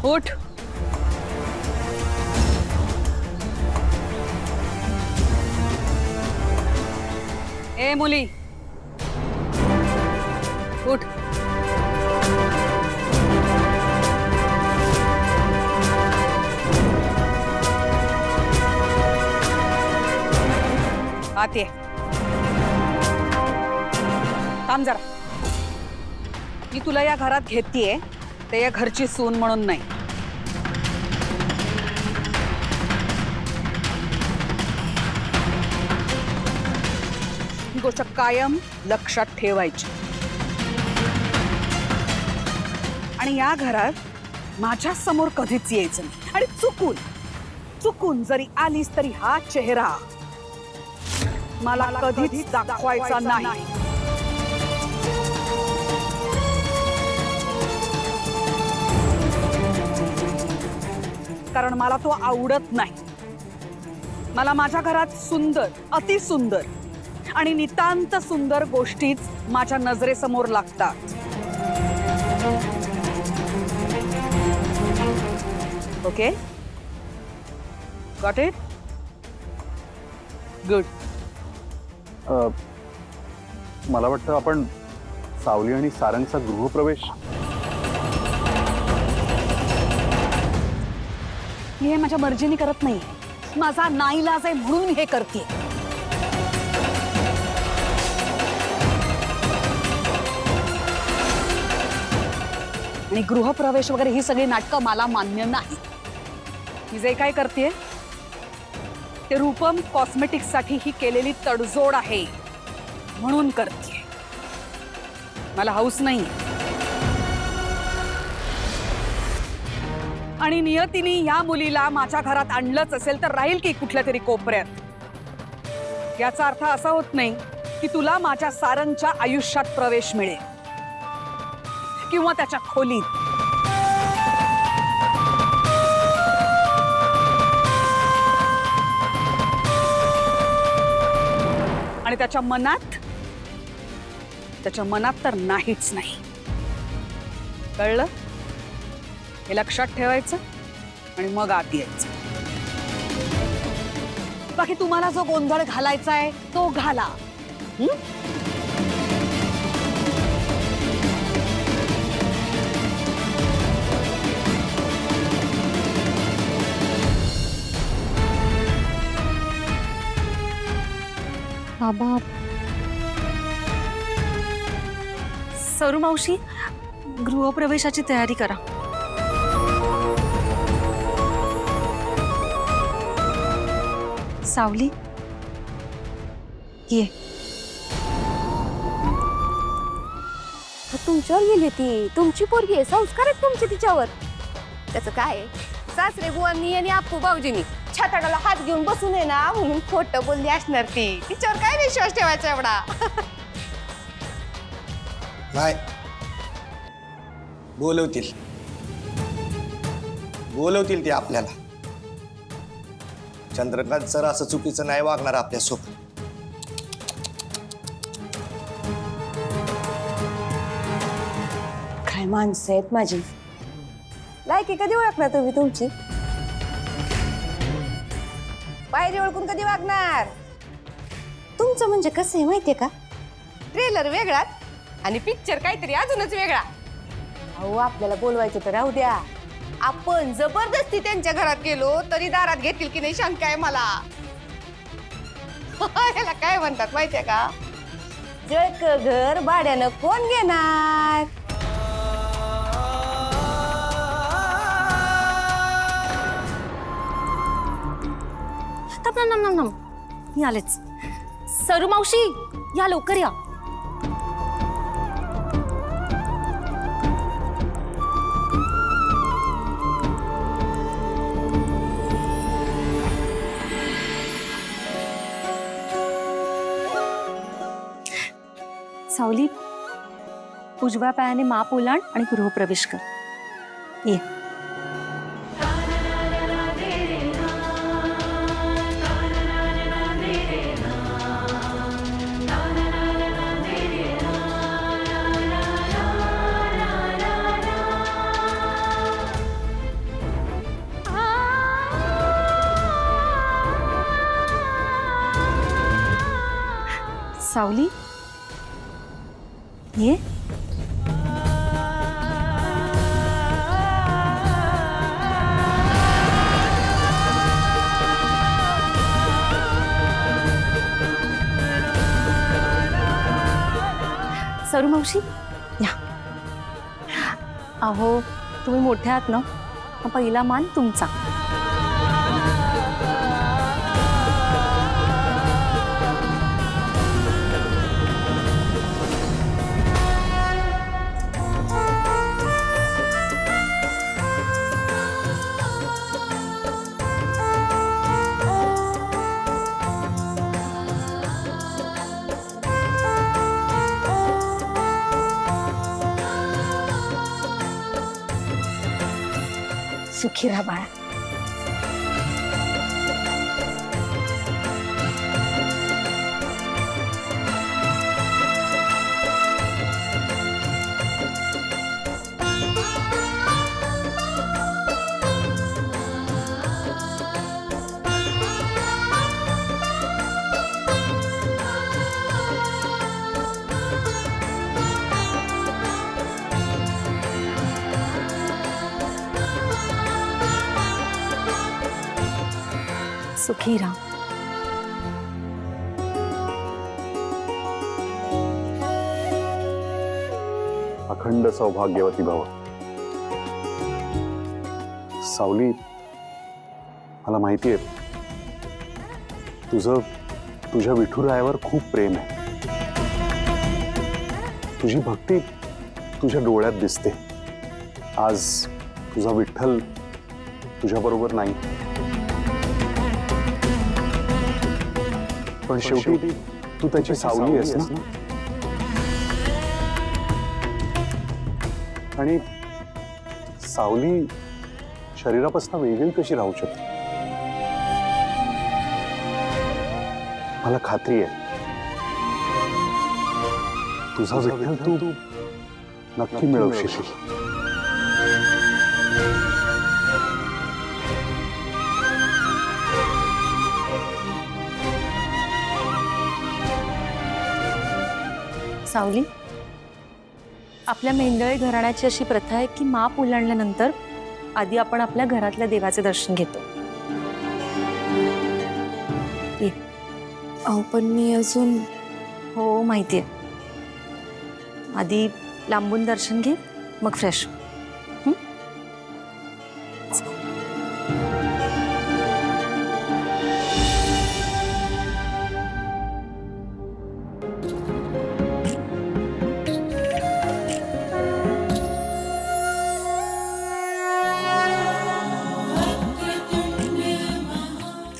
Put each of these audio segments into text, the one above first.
उठ. ए मुली, उठ. आत ये. थांब जरा. मी तुला या घरात घेतीये ते या घरची सून म्हणून नाही. ही गोष्ट कायम लक्षात ठेवायची. आणि या घरात माझ्या समोर कधीच यायचं नाही. आणि चुकून चुकून जरी आलीस तरी हा चेहरा मला कधीच दाखवायचा नाही. कारण मला तो आवडत नाही. मला माझ्या घरात सुंदर, अतिसुंदर आणि नितांत सुंदर गोष्टीच माझ्या नजरेसमोर लागतात. Okay, got it? गुड. मला वाटतं आपण सावली आणि सारंगचा गृहप्रवेश. मी हे माझ्या मर्जीने करत नाही. माझा नाईलाज आहे म्हणून हे करते. आणि गृहप्रवेश वगैरे ही सगळी नाटकं मला मान्य नाही. मी जे काय करते ते रूपम कॉस्मेटिक्स साठी ही केलेली तडजोड आहे म्हणून करते. मला हौस नाही. आणि नियतीने या मुलीला माझ्या घरात आणलंच असेल तर राहील की कुठल्या तरी कोपऱ्यात. याचा अर्थ असा होत नाही की तुला माझ्या सारंगच्या आयुष्यात प्रवेश मिळेल किंवा त्याच्या खोलीत. आणि त्याच्या मनात तर नाहीच नाही. कळलं? हे लक्षात ठेवायचं आणि मग आत यायचं. बाकी तुम्हाला जो गोंधळ घालायचा आहे तो घाला. बाबा, सरू मावशी, गृहप्रवेशाची तयारी करा. सावली, ये. तुमच्यावर गेली ती. तुमची पोरगी आहे, संस्कार आहेत तुमचे तिच्यावर. त्याचं काय आहे? सासरे बुवांनी आणि आपू भाऊजींनी छाताडाला हात घेऊन बसून आहे ना म्हणून खोटं बोलली असणार ती. तिच्यावर काय विश्वास ठेवायचा एवढा? नाही, बोलवतील ते आपल्याला. चंद्रकांत सर असं चुकीचं नाही वागणार आपल्यासोबत. काय माणसं आहेत माझी. लायकी कधी ओळखणार तुम्ही तुमची? पायरी ओळखून कधी वागणार? तुमचं म्हणजे कसं आहे माहितीये का? ट्रेलर वेगळाच आणि पिक्चर काहीतरी अजूनच वेगळा. अहो, आपल्याला बोलवायचं तर राहू द्या. आपण जबरदस्ती त्यांच्या घरात गेलो तरी दारात घेतील की नाही शंका आहे मला. याला काय म्हणतात माहितीये का? जळक घर भाड्यानं कोण घेणार? मी आलेच. सरू मावशी, या लवकर या. सावली, उजव्या पायाने माप ओलांड आणि गृहप्रवेश कर. ये. सावली ये सरू मावशी या. अहो तुम्ही मोठे आहात ना, हा पहिला मान तुमचा. सुखी राहा बाळा. सुखी राहा. अखंड सौभाग्यवती भव. सावली, मला माहितीये तुझ्या विठुरायावर खूप प्रेम आहे. तुझी भक्ती तुझ्या डोळ्यात दिसते. आज तुझा विठ्ठल तुझ्याबरोबर नाही, पण शेवटी तू त्याची सावली आहेस ना. आणि सावली शरीरापासून वेगळी कशी राहू शकते. मला खात्री आहे तुझा विठ्ठल तू नक्की मिळवशील. सावली, आपल्या मेंढळे घराण्याची अशी प्रथा आहे की माप ओलांडल्यानंतर आधी आपण आपल्या घरातल्या देवाचे दर्शन घेतो. ये. अहो पण मी अजून. हो माहितीये. आधी लांबून दर्शन घे, मग फ्रेश.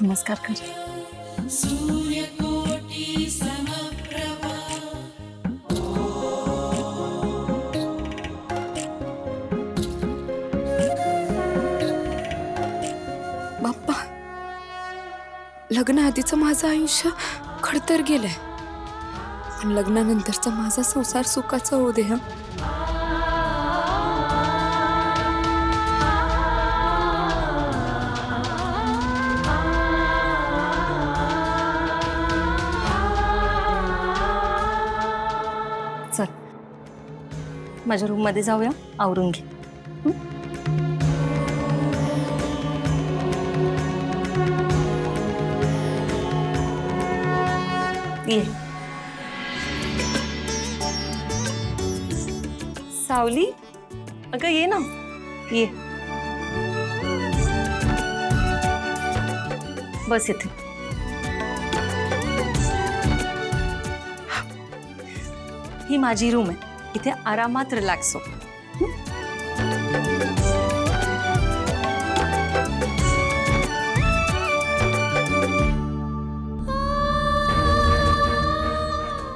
नमस्कार कर. बाप्पा, लग्नाआधीचं माझं आयुष्य खडतर गेलंय, पण लग्नानंतरचा माझा संसार सुखाचा होऊ दे. चल माझ्या रूम मध्ये जाऊया, आवरून घे. ये. सावली, अगं ये ना. ये बस इथे. ही माझी रूम आहे, इथे आरामात रिलॅक्स हो.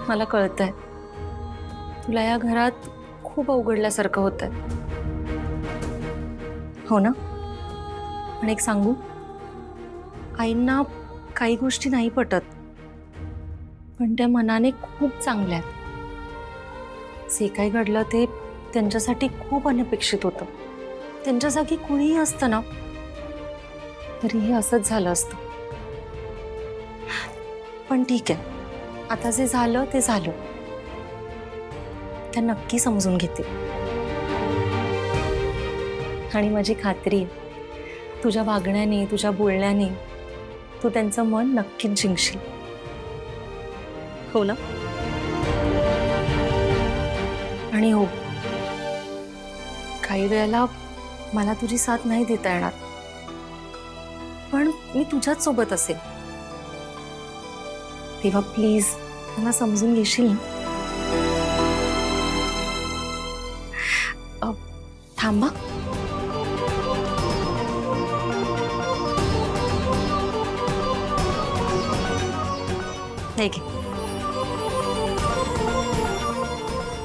मला कळतंय तुला या घरात खूप अवघडल्यासारखं होतंय, हो ना. पण एक सांगू, आईंना काही गोष्टी नाही पटत, पण त्या मनाने खूप चांगल्या आहेत. जे काही घडलं ते त्यांच्यासाठी खूप अनपेक्षित होतं. त्यांच्या जागी कुणीही असतं ना तरी हे असंच झालं असतं. पण ठीक आहे, आता जे झालं ते झालं. त्या नक्की समजून घेतील. आणि माझी खात्री आहे तुझ्या वागण्याने, तुझ्या बोलण्याने तू त्यांचं मन नक्कीच जिंकशील. हो ना? आणि हो, काही वेळेला मला तुझी साथ नाही देता येणार, पण मी तुझ्याच सोबत असेल. तेव्हा प्लीज मला समजून घेशील ना? थांबा. नाही घे.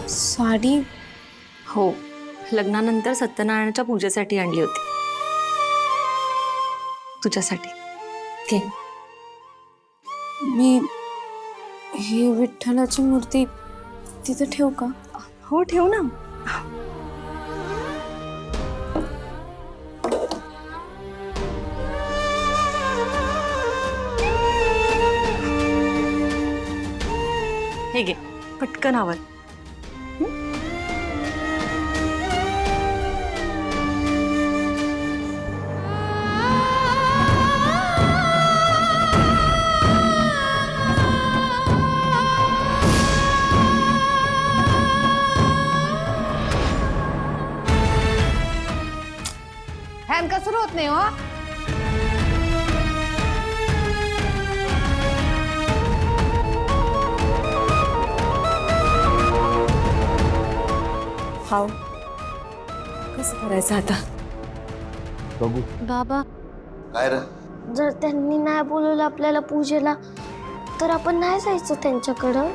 साडी हो, लग्नानंतर सत्यनारायणाच्या पूजेसाठी आणली होती. तुझ्यासाठी. घे. मी ही विठ्ठलाची मूर्ती तिथे ठेवू का? हो, ठेव ना. हे घे, पटकन आवर. फॅन का सुरू होत नाही हो? हाव, कसं करायचं आता? बघू. बाबा, काय रे? जर त्यांनी नाही बोलवलं आपल्याला पूजेला तर आपण नाही जायचं त्यांच्याकडं.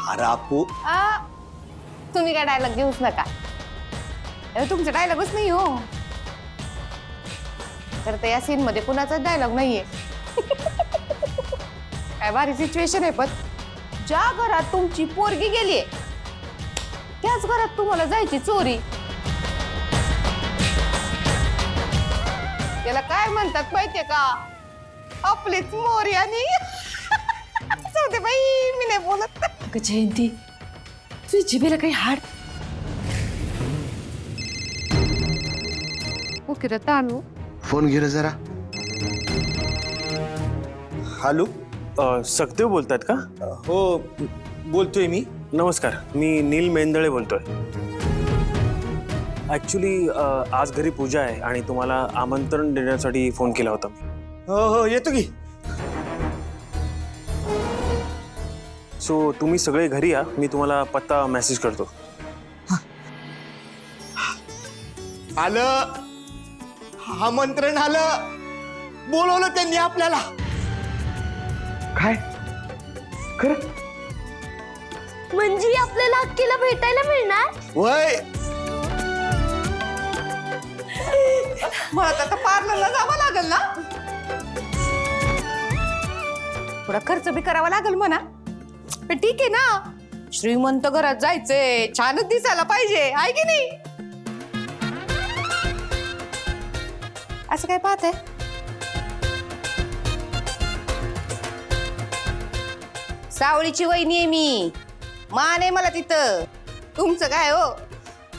अरे आपू, तुम्ही काय डायलॉग घेऊच नका. तुमचा डायलॉगच नाही हो. तर त्या सीन मध्ये कुणाचाच डायलॉग नाहीये. काय भारी सिच्युएशन आहे. पण ज्या घरात तुमची पोरगी गेलीये त्याच घरात तुम्हाला जायची चोरी. त्याला काय म्हणतात माहितीये का? आपलीच मोरी. आणि जाऊ दे बाई, मी नाही बोलत. अगं जयंती, तुझी जिभेला काही हाड? ओके रे तानू. फोन घे रे जरा. हॅलो. सखदेव बोलतायत का? हो, बोलतोय मी. नमस्कार, मी नील मेंदळे बोलतोय. ॲक्च्युली आज घरी पूजा आहे आणि तुम्हाला आमंत्रण देण्यासाठी फोन केला होता मी. हो हो, येतो की. सो तुम्ही सगळे घरी या, मी तुम्हाला पत्ता मेसेज करतो. आलं, आमंत्रण आलं. बोलवलं त्यांनी आपल्याला. काय खरं? म्हणजे आपल्याला हक्कीला भेटायला मिळणार. वय मला आता पार्लरला जावं लागेल ना. थोडा खर्च बी करावा लागेल म्हणा. पण ठीक आहे ना, श्रीमंत घरात जायचंय, छानच दिसायला पाहिजे, आहे की नाही? असं काय पाहत आहे? सावळीची वहिनी आहे मी. मान आहे मला तिथं. तुमचं काय हो,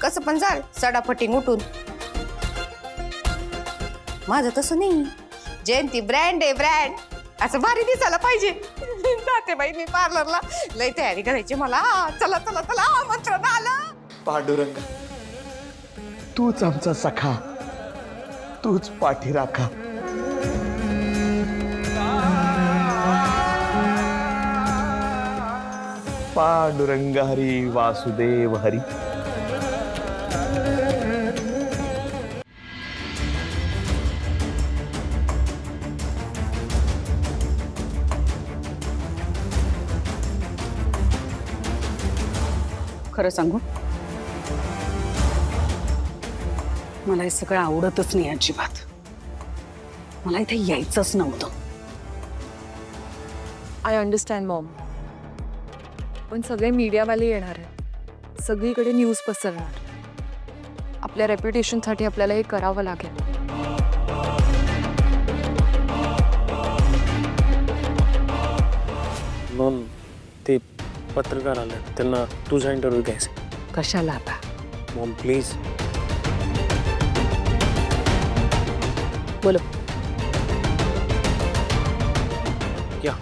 कसं पण चाल सडापट्टी उठून. माझं तसं नाही. जयंती ब्रँड आहे, ब्रँड. असं भारी दिसायला पाहिजे. जाते बाई मी पार्लरला. लय तयारी करायची मला. चला चला चला, आमंत्रण आलं. पांडुरंग, तूच आमचा सखा, तूच पाठी राखा. पांडुरंग हरी, वासुदेव हरी. खरं सांगू, मला हे सगळं आवडतच नाही अजिबात. मला इथे यायचंच नव्हतं. आय अंडरस्टँड मॉम, पण सगळे मीडियावाले येणार आहेत, सगळीकडे न्यूज पसरणार. आपल्या रेप्युटेशनसाठी आपल्याला हे करावं लागेल. पत्रकार आले, त्यांना तुझा इंटरव्ह्यू घ्यायचा. कशाला आता? Maugham please. बोलो. या.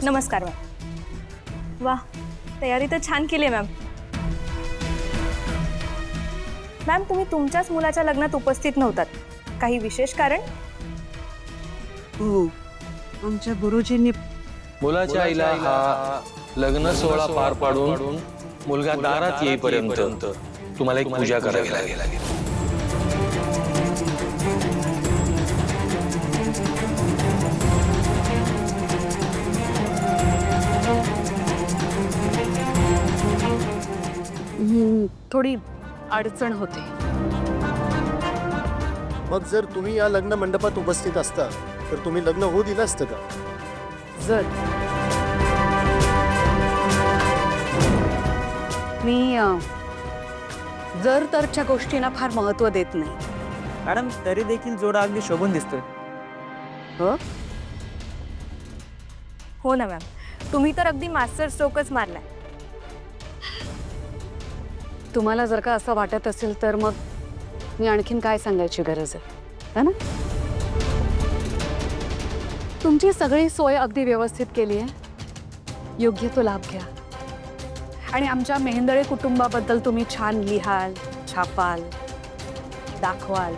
नमस्कार मॅम. वा, तयारी तर छान केली आहे मॅम. मॅम, तुम्ही तुमच्याच मुलाच्या लग्नात उपस्थित नव्हतात, काही विशेष कारण? हो, आमच्या गुरुजींनी मुलाच्या आईला हा लग्न सोहळा पार पाडून मुलगा दारात येईपर्यंत तुम्हाला एक पूजा करावी लागेल. थोडी अडचण होते. मग जर तुम्ही या लग्न मंडपात उपस्थित असता तर तुम्ही लग्न होऊ दिलं असतं का? मी जर तरच्या गोष्टींना फार महत्व देत नाही. मॅडम, तरी देखील जोडा अगदी शोभून दिसतोय. हो ना मॅम, तुम्ही तर अगदी मास्टर स्ट्रोकच मारलाय. तुम्हाला जर का असं वाटत असेल तर मग मी आणखीन काय सांगायची गरज आहे, है ना? तुमची सगळी सोय अगदी व्यवस्थित केली आहे. योग्य तो लाभ घ्या. आणि आमच्या मेहेंदळे कुटुंबाबद्दल तुम्ही छान लिहाल, छापाल, दाखवाल,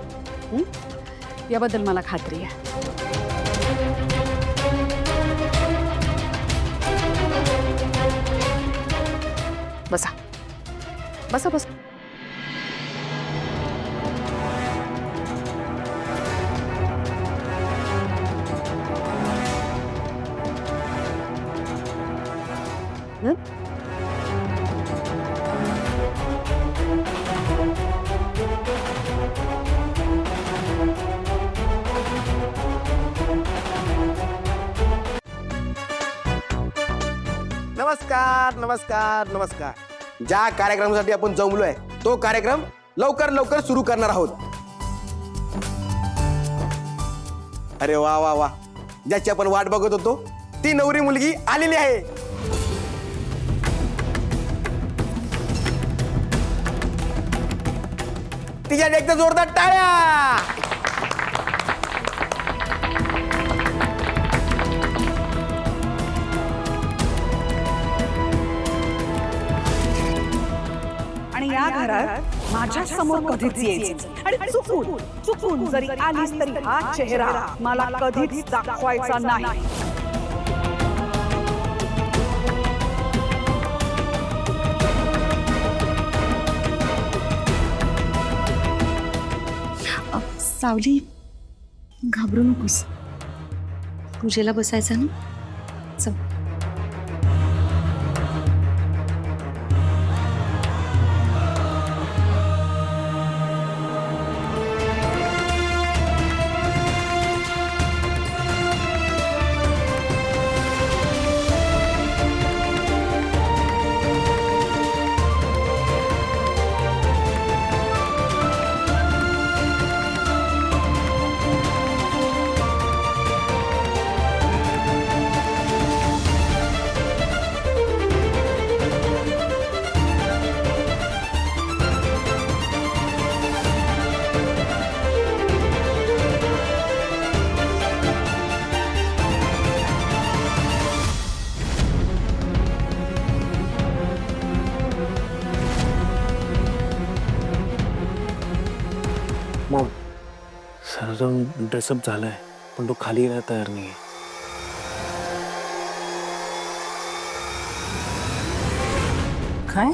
याबद्दल मला खात्री आहे. बसा बसा बसा. नमस्कार नमस्कार नमस्कार. ज्या कार्यक्रमासाठी आपण जमलोय तो कार्यक्रम लवकर लवकर सुरू करणार आहोत. अरे वा वा वा, ज्याची आपण वाट बघत होतो ती नवरी मुलगी आलेली आहे. तिच्या एकदा जोरदार टाळ्या. आणि या घरात माझ्या समोर कधीच यायची आणि चुकून चुकून जरी आलीस तरी हा चेहरा मला कधीच दाखवायचा नाही. सावली, घाबरू नकोस. पूजेला बसायचं ना. चल. मॉम, सर जाऊन ड्रेसअप झालाय पण तो खाली यायला तयार नाही. काय?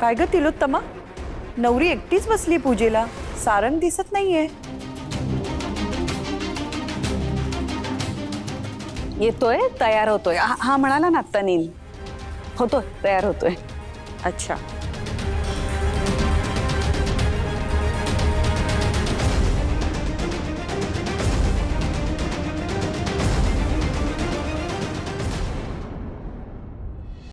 काय ग तिलोत्तमा, नवरी एकटीच बसली पूजेला, सारंग दिसत नाहीये. येतोय, तयार होतोय. हा म्हणाला ना आता नील, होतोय, तयार होतोय. अच्छा,